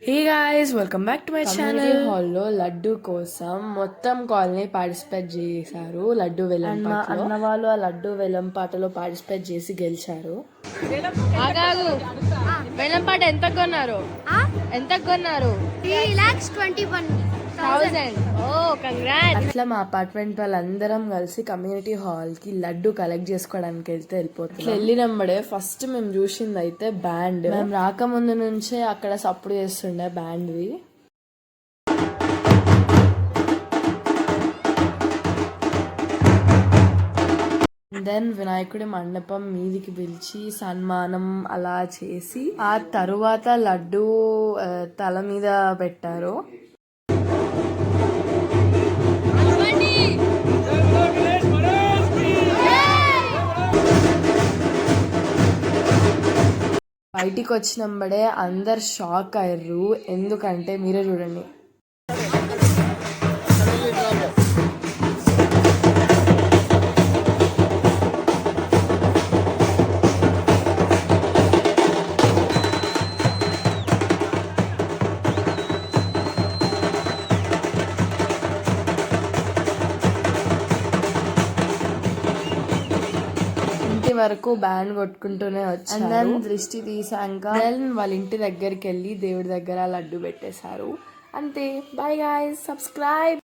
Hey guys, welcome back to my channel. హాల్లో లడ్డు కోసం మొత్తం కాలనీ పార్టిసిపేట్ చేశారు. లడ్డు వేలం పాటలో అన్న వాళ్ళు ఆ లడ్డు వేలం పాటలో పార్టిసిపేట్ చేసి గెలిచారు. వేలం పాట ఎంత కొన్నారు? కొన్నారు? 3,21,000. ఓ కంగ్రాట్స్. అట్లా మా అపార్ట్మెంట్ వాళ్ళందరం కలిసి కమ్యూనిటీ హాల్ కి లడ్డు కలెక్ట్ చేసుకోవడానికి వెళ్ళిపోతుంది. వెళ్ళినప్పుడే ఫస్ట్ మేము చూసింది అయితే బ్యాండ్. మేము రాకముందు నుంచే అక్కడ సప్పుడు చేస్తుండే బ్యాండ్వి. దెన్ వినాయకుడి మండపం మీదికి పిలిచి సన్మానం అలా చేసి ఆ తరువాత లడ్డు తల మీద పెట్టారు. బయటికి వచ్చినప్పుడే అందరు షాక్ అయ్యారు. ఎందుకంటే మీరే చూడండి, వరకు బ్యాండ్ కొట్టుకుంటూనే వచ్చారు. దృష్టి తీసాక వాళ్ళ ఇంటి దగ్గరికి వెళ్ళి దేవుడి దగ్గర లడ్డు పెట్టేశారు. అంతే. Bye guys, subscribe.